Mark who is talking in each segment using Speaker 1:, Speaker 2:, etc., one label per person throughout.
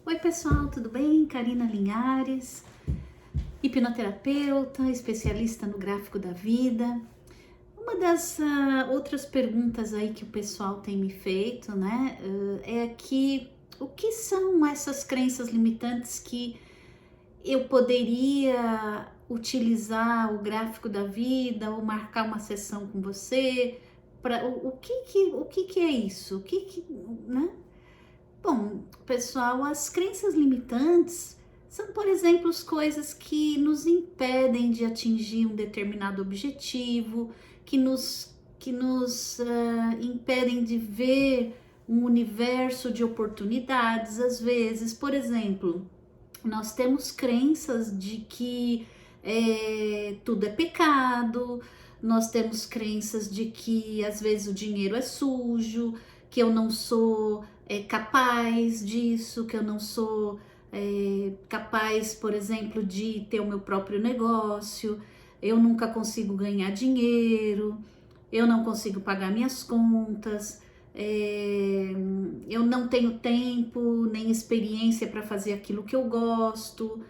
Speaker 1: Oi pessoal, tudo bem? Karina Linhares, hipnoterapeuta, especialista no gráfico da vida. Uma das outras perguntas aí que o pessoal tem me feito, né, é que o que são essas crenças limitantes que eu poderia utilizar o gráfico da vida ou marcar uma sessão com você? O que que é isso? Né? Bom, pessoal, as crenças limitantes são, por exemplo, as coisas que nos impedem de atingir um determinado objetivo, que nos impedem de ver um universo de oportunidades. Às vezes, por exemplo, nós temos crenças de que tudo é pecado, nós temos crenças de que às vezes o dinheiro é sujo, que eu não sou capaz disso, que eu não sou capaz, por exemplo, de ter o meu próprio negócio, eu nunca consigo ganhar dinheiro, eu não consigo pagar minhas contas, é, eu não tenho tempo nem experiência para fazer aquilo que eu gosto,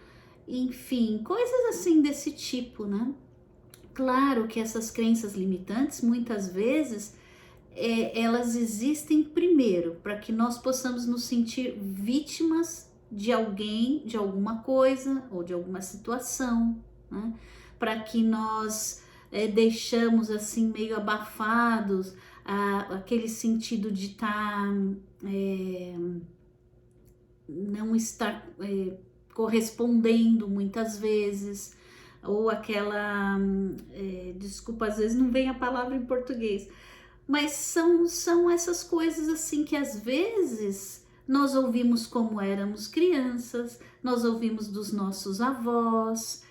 Speaker 1: enfim, coisas assim desse tipo, né? Claro que essas crenças limitantes, muitas vezes, elas existem primeiro para que nós possamos nos sentir vítimas de alguém, de alguma coisa ou de alguma situação, né? Para que nós deixamos assim meio abafados aquele sentido de não estar correspondendo muitas vezes, ou aquela desculpa, às vezes não vem a palavra em português, mas são essas coisas assim que às vezes nós ouvimos como éramos crianças, nós ouvimos dos nossos avós,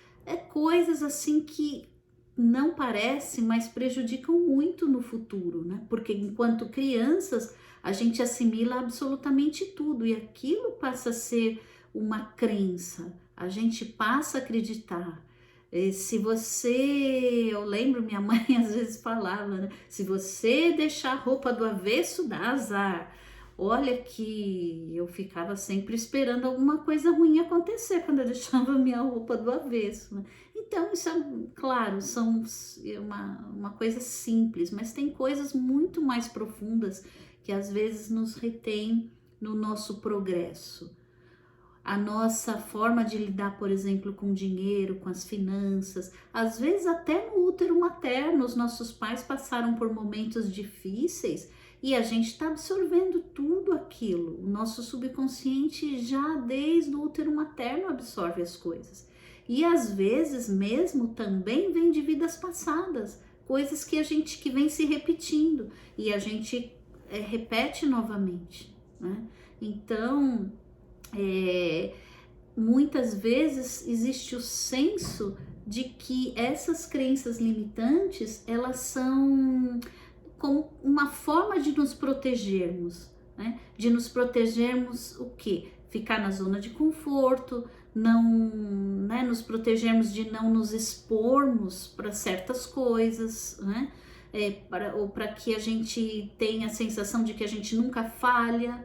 Speaker 1: coisas assim que não parecem, mas prejudicam muito no futuro, né? Porque enquanto crianças a gente assimila absolutamente tudo e aquilo passa a ser uma crença, a gente passa a acreditar. Se você, eu lembro, minha mãe às vezes falava, né? Se você deixar a roupa do avesso, dá azar. Olha que eu ficava sempre esperando alguma coisa ruim acontecer quando eu deixava a minha roupa do avesso, né? Então, isso é claro, são uma coisa simples, mas tem coisas muito mais profundas que às vezes nos retém no nosso progresso. A nossa forma de lidar, por exemplo, com o dinheiro, com as finanças, às vezes até no útero materno, os nossos pais passaram por momentos difíceis e a gente está absorvendo tudo aquilo. O nosso subconsciente já desde o útero materno absorve as coisas. E às vezes mesmo também vem de vidas passadas, coisas que a gente que vem se repetindo e a gente repete novamente, né? Então, é, muitas vezes existe o senso de que essas crenças limitantes elas são como uma forma de nos protegermos, né? De nos protegermos o quê? Ficar na zona de conforto, não, né? Nos protegermos de não nos expormos para certas coisas, né? Ou para que a gente tenha a sensação de que a gente nunca falha,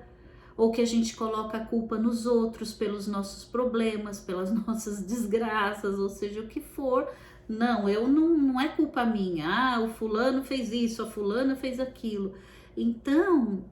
Speaker 1: ou que a gente coloca a culpa nos outros pelos nossos problemas, pelas nossas desgraças, ou seja, o que for. Não, não é culpa minha. Ah, o fulano fez isso, a fulana fez aquilo. Então,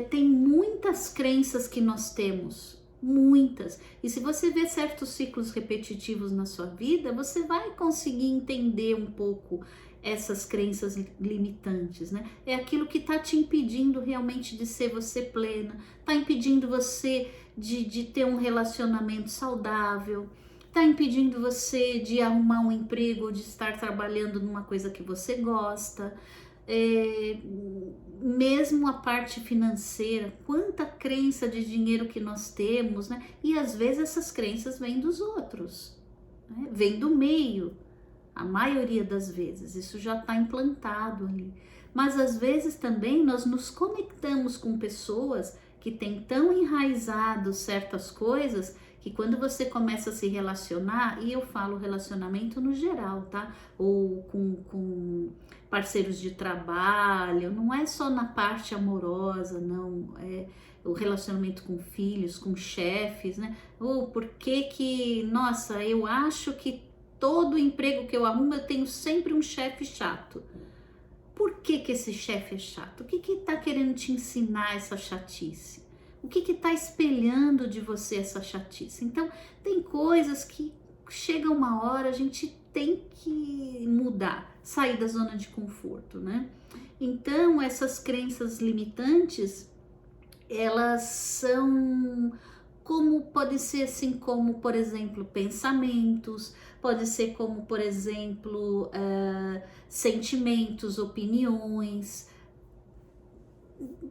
Speaker 1: tem muitas crenças que nós temos, muitas. E se você vê certos ciclos repetitivos na sua vida, você vai conseguir entender um pouco essas crenças limitantes, né? É aquilo que está te impedindo realmente de ser você plena, está impedindo você de ter um relacionamento saudável, está impedindo você de arrumar um emprego, de estar trabalhando numa coisa que você gosta. É, mesmo a parte financeira, quanta crença de dinheiro que nós temos, né? E às vezes essas crenças vêm dos outros, né? Vêm do meio. A maioria das vezes, isso já está implantado ali. Mas às vezes também nós nos conectamos com pessoas que têm tão enraizado certas coisas que quando você começa a se relacionar, e eu falo relacionamento no geral, tá? Ou com parceiros de trabalho, não é só na parte amorosa, não. O relacionamento com filhos, com chefes, né? Ou por que, nossa, eu acho que todo emprego que eu arrumo eu tenho sempre um chefe chato. Por que esse chefe é chato? O que está querendo te ensinar essa chatice? O que está espelhando de você essa chatice? Então, tem coisas que chega uma hora a gente tem que mudar, sair da zona de conforto, né? Então, essas crenças limitantes, elas são como pode ser assim como, por exemplo, pensamentos, pode ser como, por exemplo, sentimentos, opiniões,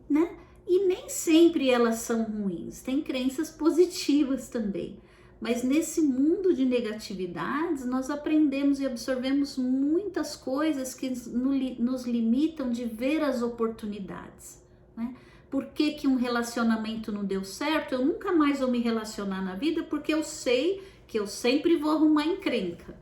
Speaker 1: né? E nem sempre elas são ruins, tem crenças positivas também. Mas nesse mundo de negatividades, nós aprendemos e absorvemos muitas coisas que nos limitam de ver as oportunidades, né? Por que um relacionamento não deu certo? Eu nunca mais vou me relacionar na vida porque eu sei que eu sempre vou arrumar encrenca,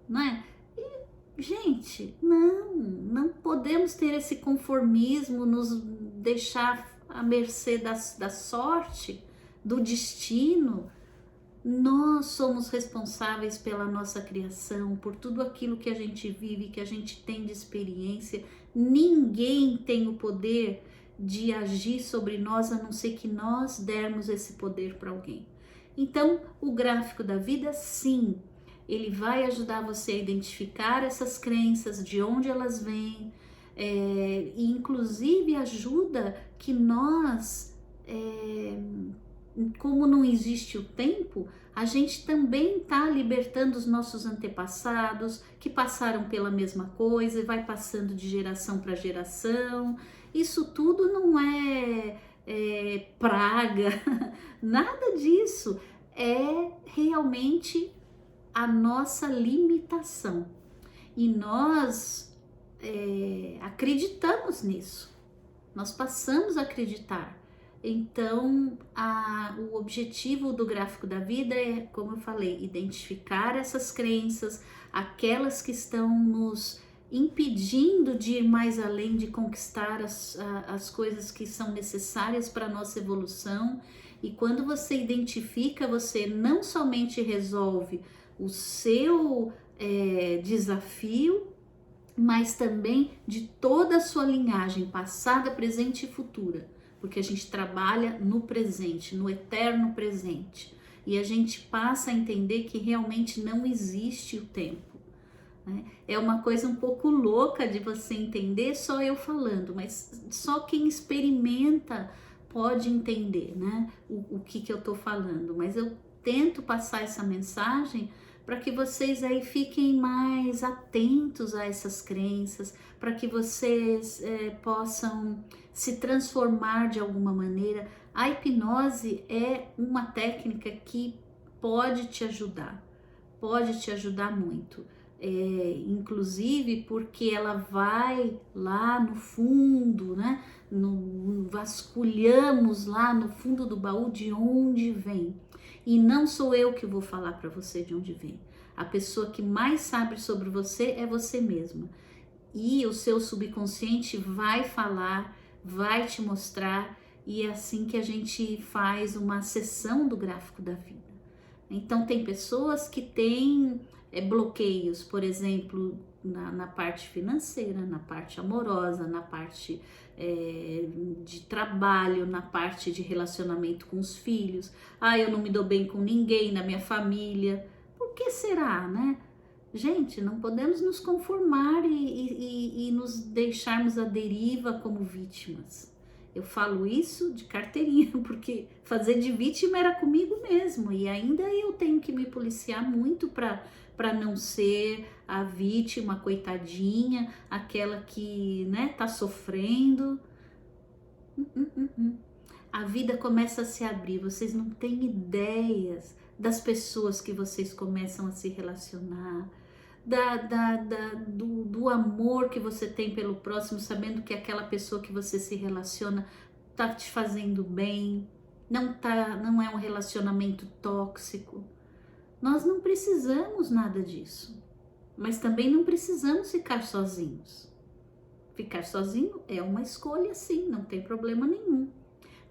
Speaker 1: né? E, gente, não podemos ter esse conformismo, nos deixar à mercê da sorte, do destino. Nós somos responsáveis pela nossa criação, por tudo aquilo que a gente vive, que a gente tem de experiência. Ninguém tem o poder de agir sobre nós, a não ser que nós dermos esse poder para alguém. Então, o gráfico da vida, sim, ele vai ajudar você a identificar essas crenças, de onde elas vêm, e inclusive ajuda que nós, como não existe o tempo, a gente também está libertando os nossos antepassados que passaram pela mesma coisa e vai passando de geração para geração. Isso tudo não é praga, nada disso. É realmente a nossa limitação. E nós acreditamos nisso. Nós passamos a acreditar. Então, o objetivo do gráfico da vida é, como eu falei, identificar essas crenças, aquelas que estão nos impedindo de ir mais além, de conquistar as coisas que são necessárias para a nossa evolução. E quando você identifica, você não somente resolve o seu desafio, mas também de toda a sua linhagem, passada, presente e futura. Porque a gente trabalha no presente, no eterno presente. E a gente passa a entender que realmente não existe o tempo, né? É uma coisa um pouco louca de você entender, só eu falando, mas só quem experimenta pode entender, né? O que eu tô falando. Mas eu tento passar essa mensagem para que vocês aí fiquem mais atentos a essas crenças, para que vocês possam se transformar de alguma maneira. A hipnose é uma técnica que pode te ajudar muito. Inclusive porque ela vai lá no fundo, né? Vasculhamos lá no fundo do baú de onde vem. E não sou eu que vou falar para você de onde vem. A pessoa que mais sabe sobre você é você mesma. E o seu subconsciente vai falar, vai te mostrar, e é assim que a gente faz uma sessão do gráfico da vida. Então, tem pessoas que têm bloqueios, por exemplo, na parte financeira, na parte amorosa, na parte de trabalho, na parte de relacionamento com os filhos. Eu não me dou bem com ninguém na minha família. Por que será, né? Gente, não podemos nos conformar e nos deixarmos à deriva como vítimas. Eu falo isso de carteirinha, porque fazer de vítima era comigo mesmo, e ainda eu tenho que me policiar muito para não ser a vítima, coitadinha, aquela que, né, tá sofrendo. A vida começa a se abrir, vocês não têm ideias das pessoas que vocês começam a se relacionar, do amor que você tem pelo próximo, sabendo que aquela pessoa que você se relaciona tá te fazendo bem, não é um relacionamento tóxico. Nós não precisamos nada disso, mas também não precisamos ficar sozinhos. Ficar sozinho é uma escolha, sim, não tem problema nenhum.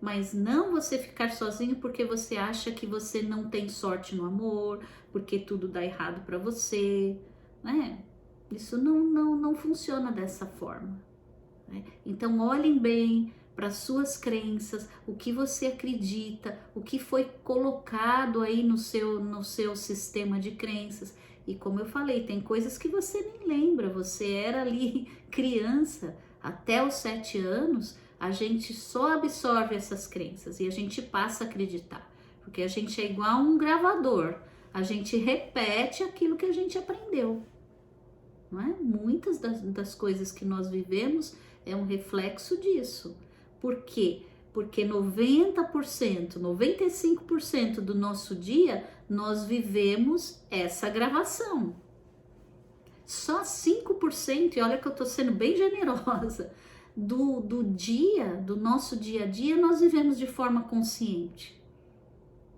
Speaker 1: mas não você ficar sozinho porque você acha que você não tem sorte no amor, porque tudo dá errado para você, né? Isso não funciona dessa forma, né? Então olhem bem para suas crenças, o que você acredita, o que foi colocado aí no seu sistema de crenças. E como eu falei, tem coisas que você nem lembra, você era ali criança, até os 7 anos, a gente só absorve essas crenças e a gente passa a acreditar, porque a gente é igual um gravador, a gente repete aquilo que a gente aprendeu, não é? Muitas das coisas que nós vivemos é um reflexo disso. Por quê? Porque 90%, 95% do nosso dia nós vivemos essa gravação. Só 5%, e olha que eu tô sendo bem generosa, do nosso dia a dia, nós vivemos de forma consciente.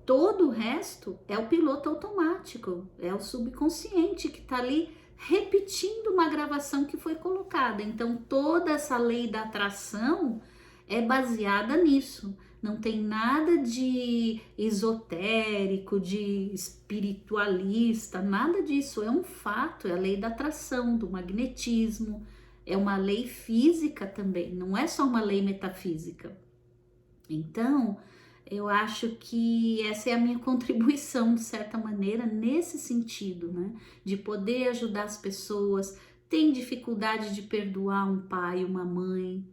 Speaker 1: Todo o resto é o piloto automático, é o subconsciente que tá ali repetindo uma gravação que foi colocada. Então, toda essa lei da atração é baseada nisso. Não tem nada de esotérico, de espiritualista, nada disso. É um fato, é a lei da atração, do magnetismo, é uma lei física também, não é só uma lei metafísica. Então, eu acho que essa é a minha contribuição, de certa maneira, nesse sentido, né? De poder ajudar as pessoas. Tem dificuldade de perdoar um pai, uma mãe,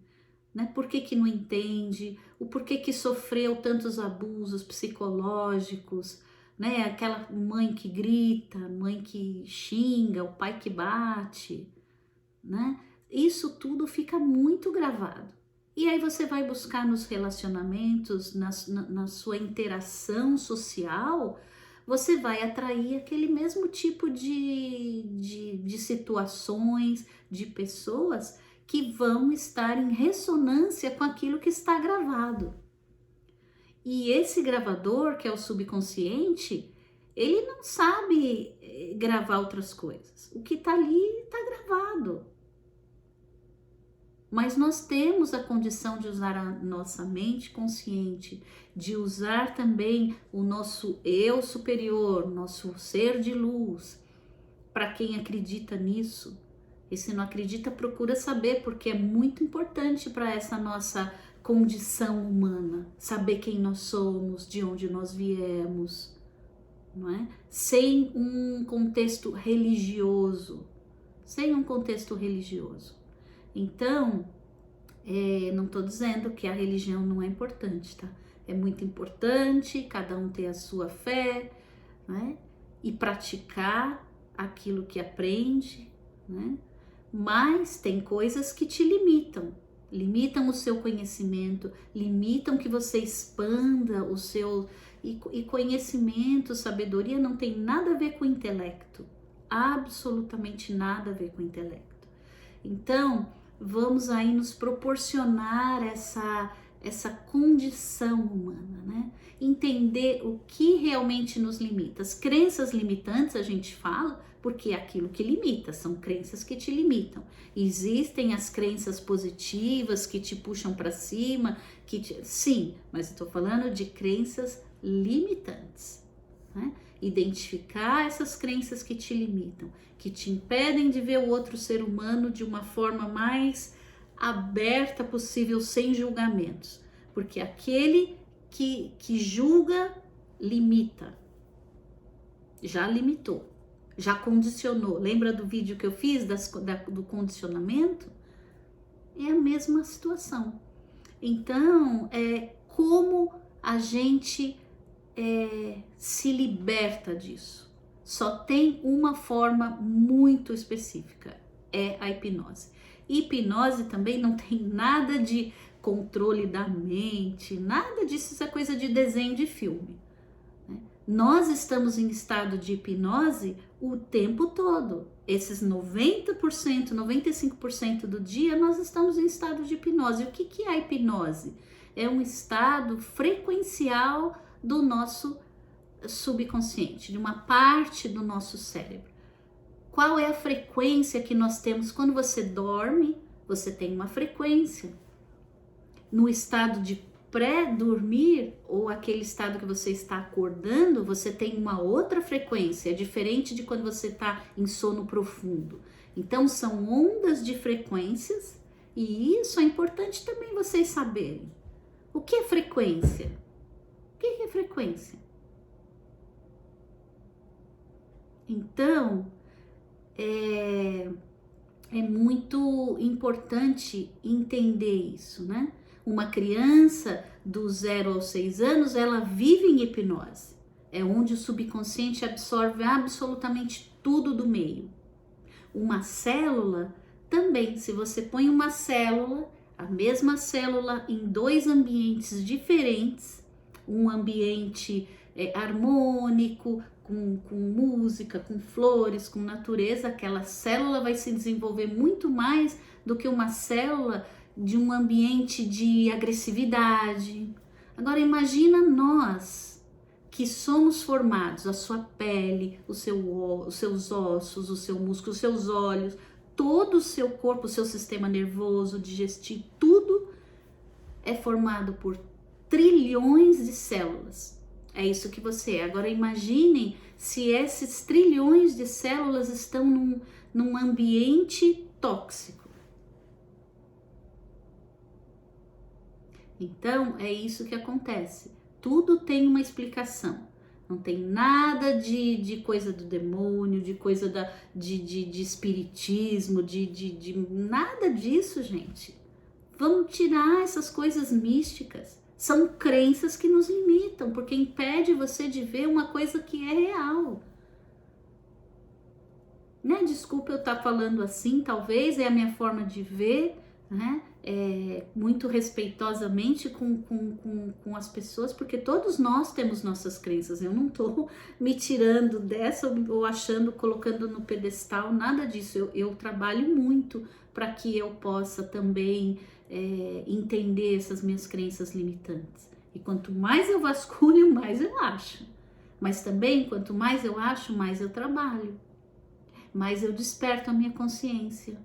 Speaker 1: né? Por que que não entende? O porquê que sofreu tantos abusos psicológicos, né? Aquela mãe que grita, mãe que xinga, o pai que bate, né? Isso tudo fica muito gravado. E aí você vai buscar nos relacionamentos, na sua interação social, você vai atrair aquele mesmo tipo de situações, de pessoas que vão estar em ressonância com aquilo que está gravado. E esse gravador, que é o subconsciente, ele não sabe gravar outras coisas. O que está ali está gravado. Mas nós temos a condição de usar a nossa mente consciente, de usar também o nosso eu superior, nosso ser de luz, para quem acredita nisso. E se não acredita, procura saber, porque é muito importante para essa nossa condição humana, saber quem nós somos, de onde nós viemos, não é? Sem um contexto religioso, sem um contexto religioso. Então, não estou dizendo que a religião não é importante, tá? É muito importante cada um ter a sua fé, né? E praticar aquilo que aprende, né? Mas tem coisas que te limitam, limitam o seu conhecimento, limitam que você expanda o seu... E conhecimento, sabedoria não tem nada a ver com intelecto, absolutamente nada a ver com intelecto. Então, vamos aí nos proporcionar essa condição humana, né? Entender o que realmente nos limita. As crenças limitantes a gente fala porque é aquilo que limita, são crenças que te limitam. Existem as crenças positivas que te puxam para cima, sim, mas eu estou falando de crenças limitantes, né? Identificar essas crenças que te limitam, que te impedem de ver o outro ser humano de uma forma mais aberta possível, sem julgamentos, porque aquele que julga limita, já limitou, já condicionou. Lembra do vídeo que eu fiz do condicionamento? É a mesma situação. Então, como a gente se liberta disso? Só tem uma forma muito específica, é a hipnose. Hipnose também não tem nada de controle da mente, nada disso, isso é coisa de desenho de filme, né? Nós estamos em estado de hipnose o tempo todo. Esses 90%, 95% do dia nós estamos em estado de hipnose. O que é a hipnose? É um estado frequencial do nosso subconsciente, de uma parte do nosso cérebro. Qual é a frequência que nós temos quando você dorme? Você tem uma frequência. No estado de pré-dormir, ou aquele estado que você está acordando, você tem uma outra frequência, é diferente de quando você está em sono profundo. Então são ondas de frequências, e isso é importante também vocês saberem. O que é frequência? O que é frequência? Então, é muito importante entender isso, né? Uma criança do 0 aos 6 anos, ela vive em hipnose. É onde o subconsciente absorve absolutamente tudo do meio. Uma célula também, se você põe uma célula, a mesma célula em 2 ambientes diferentes, um ambiente harmônico, com música, com flores, com natureza, aquela célula vai se desenvolver muito mais do que uma célula de um ambiente de agressividade. Agora imagina nós que somos formados, a sua pele, os seus ossos, o seu músculo, os seus olhos, todo o seu corpo, o seu sistema nervoso, digestivo, tudo é formado por trilhões de células. É isso que você é. Agora imaginem se esses trilhões de células estão num ambiente tóxico. Então é isso que acontece. Tudo tem uma explicação. Não tem nada de coisa do demônio, de coisa de espiritismo, de nada disso, gente. Vamos tirar essas coisas místicas. São crenças que nos limitam, porque impede você de ver uma coisa que é real. Né? Desculpa eu estar falando assim, talvez é a minha forma de ver, né? Muito respeitosamente com as pessoas, porque todos nós temos nossas crenças. Eu não estou me tirando dessa ou achando, colocando no pedestal, nada disso. Eu trabalho muito para que eu possa também entender essas minhas crenças limitantes. E quanto mais eu vasculho, mais eu acho. Mas também, quanto mais eu acho, mais eu trabalho. Mais eu desperto a minha consciência.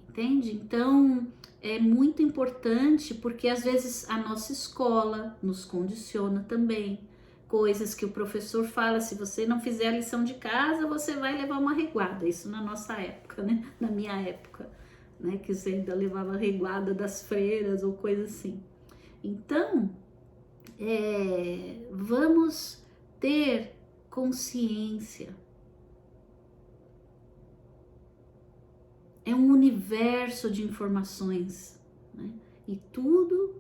Speaker 1: Entende? Então, é muito importante, porque às vezes a nossa escola nos condiciona também. Coisas que o professor fala, se você não fizer a lição de casa, você vai levar uma reguada. Isso na nossa época, né? Na minha época, né? Que você ainda levava reguada das freiras ou coisa assim. Então, vamos ter consciência. É um universo de informações, né? E tudo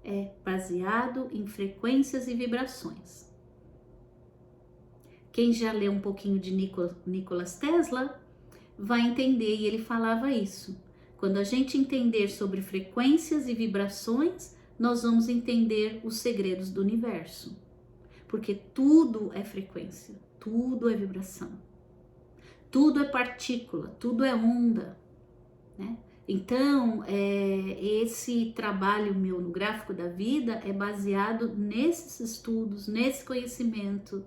Speaker 1: é baseado em frequências e vibrações. Quem já leu um pouquinho de Nikola Tesla vai entender, e ele falava isso. Quando a gente entender sobre frequências e vibrações, nós vamos entender os segredos do universo. Porque tudo é frequência, tudo é vibração. Tudo é partícula, tudo é onda, né? Então, esse trabalho meu no Gráfico da Vida é baseado nesses estudos, nesse conhecimento,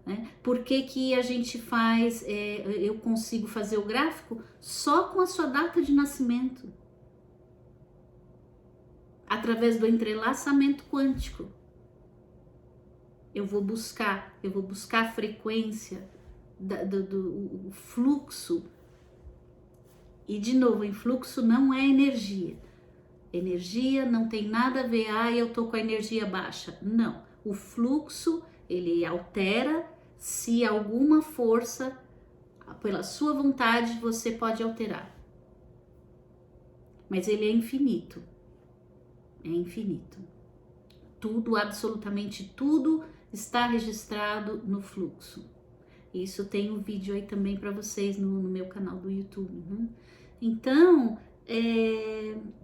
Speaker 1: né? Por que a gente faz, eu consigo fazer o gráfico só com a sua data de nascimento, através do entrelaçamento quântico. Eu vou buscar a frequência, do fluxo. E de novo, em fluxo não é energia. Energia não tem nada a ver, eu tô com a energia baixa. Não, o fluxo ele altera se alguma força, pela sua vontade, você pode alterar. Mas ele é infinito. É infinito. Tudo, absolutamente tudo está registrado no fluxo. Isso tem um vídeo aí também para vocês no meu canal do YouTube, né? Então,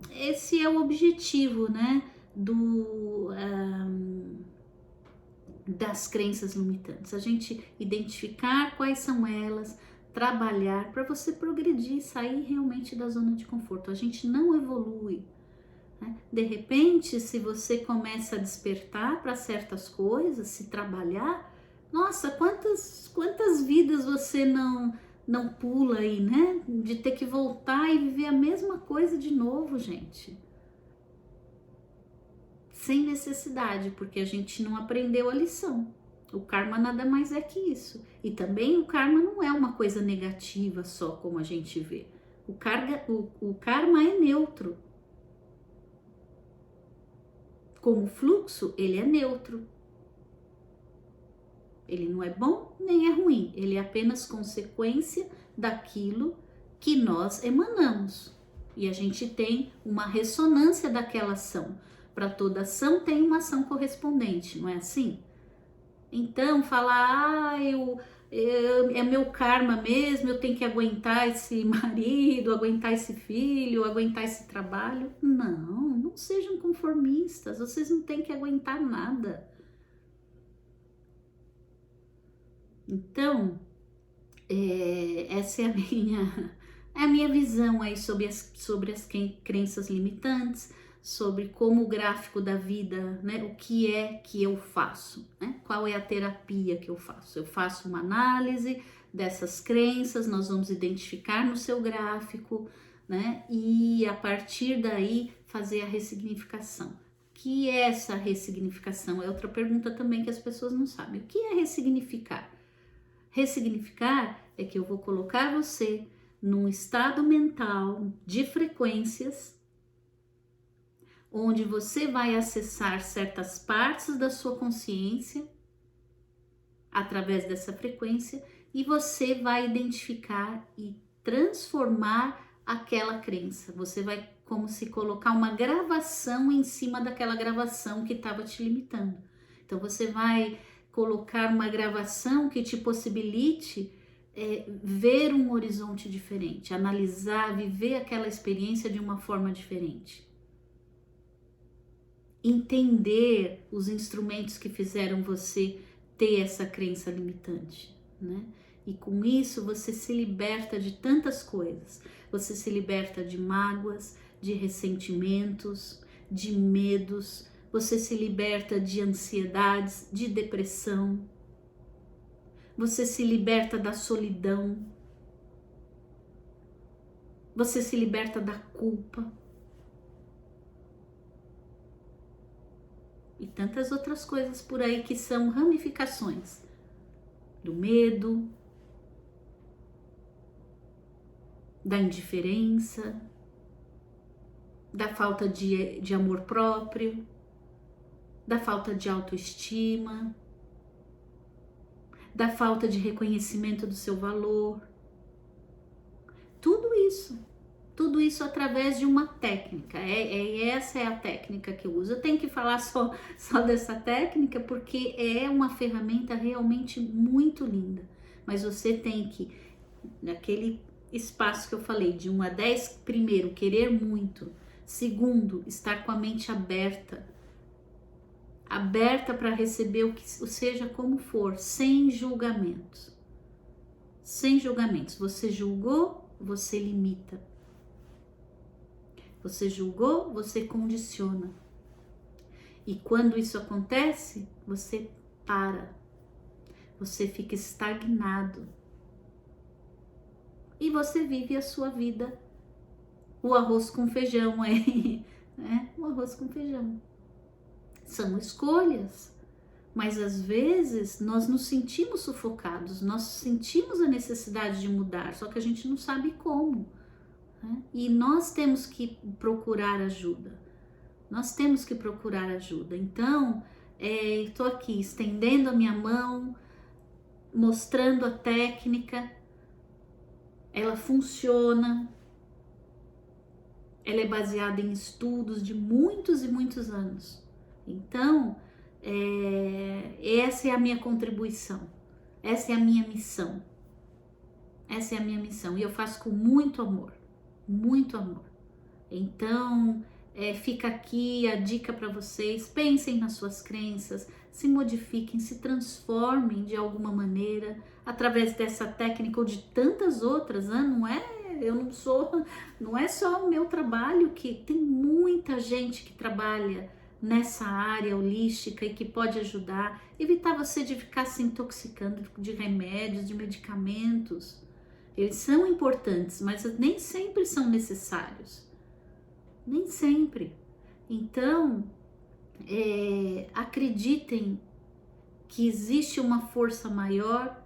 Speaker 1: esse é o objetivo, né, das crenças limitantes. A gente identificar quais são elas, trabalhar para você progredir, sair realmente da zona de conforto. A gente não evolui, né? De repente, se você começa a despertar para certas coisas, se trabalhar, nossa, quantas vidas você não pula aí, né? De ter que voltar e viver a mesma coisa de novo, gente. sem necessidade, porque a gente não aprendeu a lição. O karma nada mais é que isso. E também o karma não é uma coisa negativa só, como a gente vê. O karma é neutro. Como fluxo, ele é neutro. Ele não é bom nem é ruim. Ele é apenas consequência daquilo que nós emanamos. E a gente tem uma ressonância daquela ação. Para toda ação tem uma ação correspondente, não é assim? Então, falar, é meu karma mesmo, eu tenho que aguentar esse marido, aguentar esse filho, aguentar esse trabalho. Não sejam conformistas, vocês não têm que aguentar nada. Então, essa é a minha visão aí sobre as crenças limitantes, sobre como o gráfico da vida, né? O que é que eu faço, né? Qual é a terapia que eu faço? Eu faço uma análise dessas crenças, nós vamos identificar no seu gráfico, né? E a partir daí fazer a ressignificação. O que é essa ressignificação? É outra pergunta também que as pessoas não sabem. O que é ressignificar? Ressignificar é que eu vou colocar você num estado mental de frequências onde você vai acessar certas partes da sua consciência através dessa frequência e você vai identificar e transformar aquela crença. Você vai como se colocar uma gravação em cima daquela gravação que estava te limitando. Então você vai colocar uma gravação que te possibilite ver um horizonte diferente, analisar, viver aquela experiência de uma forma diferente. Entender os instrumentos que fizeram você ter essa crença limitante, né? E com isso você se liberta de tantas coisas. Você se liberta de mágoas, de ressentimentos, de medos. Você se liberta de ansiedades, de depressão. Você se liberta da solidão. Você se liberta da culpa. E tantas outras coisas por aí que são ramificações do medo, da indiferença, da falta de amor próprio, da falta de autoestima, da falta de reconhecimento do seu valor. Tudo isso através de uma técnica. Essa é a técnica que eu uso. Eu tenho que falar só dessa técnica porque é uma ferramenta realmente muito linda. Mas você tem que, naquele espaço que eu falei, de 1 a 10, primeiro, querer muito. Segundo, estar com a mente aberta para receber o que seja como for, sem julgamentos. Sem julgamentos. Você julgou, você limita. Você julgou, você condiciona. E quando isso acontece, você para. Você fica estagnado. E você vive a sua vida. O arroz com feijão aí, né? O arroz com feijão. São escolhas. Mas às vezes nós nos sentimos sufocados, nós sentimos a necessidade de mudar, só que a gente não sabe como. E nós temos que procurar ajuda. Então, estou aqui estendendo a minha mão, mostrando a técnica. Ela funciona. Ela é baseada em estudos de muitos e muitos anos. Então, essa é a minha contribuição. Essa é a minha missão. E eu faço com muito amor. Muito amor. Então, fica aqui a dica para vocês. Pensem nas suas crenças, se modifiquem, se transformem de alguma maneira através dessa técnica ou de tantas outras, né? Não é só o meu trabalho, que tem muita gente que trabalha nessa área holística e que pode ajudar, evitar você de ficar se intoxicando de remédios, de medicamentos. Eles são importantes, mas nem sempre são necessários. Nem sempre. Então, acreditem que existe uma força maior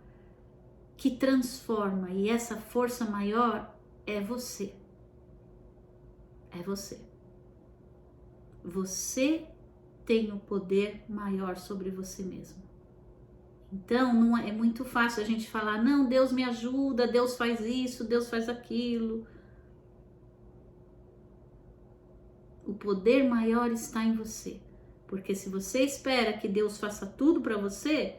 Speaker 1: que transforma, e essa força maior é você. É você. Você tem o poder maior sobre você mesmo. Então, não é muito fácil a gente falar, não, Deus me ajuda, Deus faz isso, Deus faz aquilo. O poder maior está em você. Porque se você espera que Deus faça tudo para você,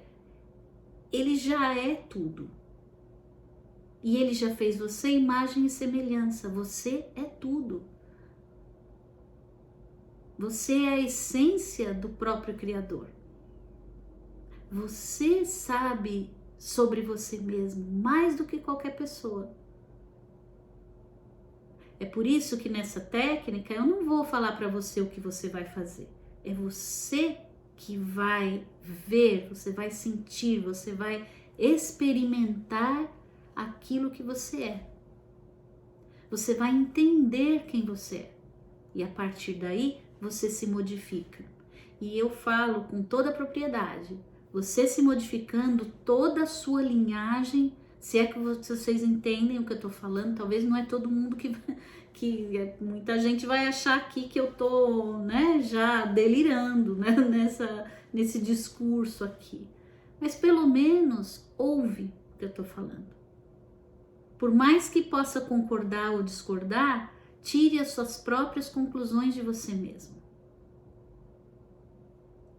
Speaker 1: Ele já é tudo. E Ele já fez você imagem e semelhança. Você é tudo. Você é a essência do próprio Criador. Você sabe sobre você mesmo mais do que qualquer pessoa. É por isso que nessa técnica eu não vou falar para você o que você vai fazer. É você que vai ver, você vai sentir, você vai experimentar aquilo que você é. Você vai entender quem você é. E a partir daí você se modifica. E eu falo com toda a propriedade, você se modificando, toda a sua linhagem, se é que vocês entendem o que eu tô falando, talvez não é todo mundo que muita gente vai achar aqui que eu tô, né, já delirando, né, nesse discurso aqui. Mas pelo menos ouve o que eu tô falando. Por mais que possa concordar ou discordar, tire as suas próprias conclusões de você mesmo.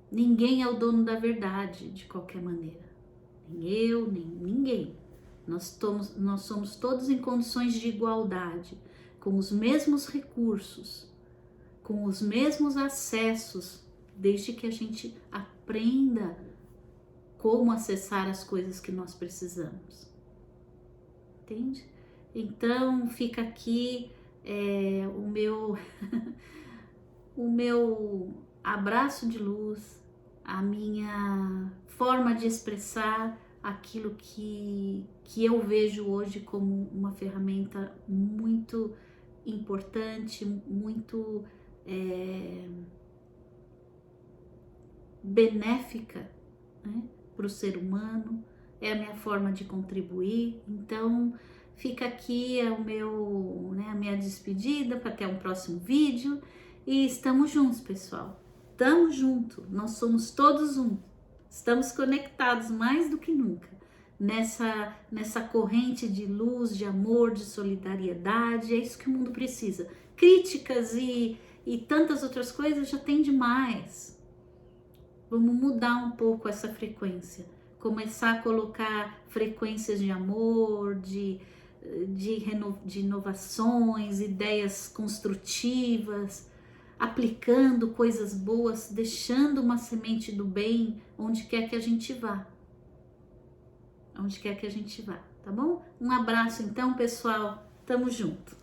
Speaker 1: Ninguém é o dono da verdade, de qualquer maneira. Nem eu, nem ninguém. Nós somos todos em condições de igualdade, com os mesmos recursos, com os mesmos acessos, desde que a gente aprenda como acessar as coisas que nós precisamos. Entende? Então fica aqui o meu o meu abraço de luz, a minha forma de expressar aquilo que eu vejo hoje como uma ferramenta muito importante, muito benéfica, né, para o ser humano. É a minha forma de contribuir. Então fica aqui a minha despedida para até um próximo vídeo. E estamos juntos, pessoal. Estamos juntos. Nós somos todos um. Estamos conectados mais do que nunca nessa corrente de luz, de amor, de solidariedade. É isso que o mundo precisa. Críticas e tantas outras coisas já tem demais. Vamos mudar um pouco essa frequência. Começar a colocar frequências de amor, de inovações, ideias construtivas, aplicando coisas boas, deixando uma semente do bem onde quer que a gente vá. Onde quer que a gente vá, tá bom? Um abraço então, pessoal. Tamo junto.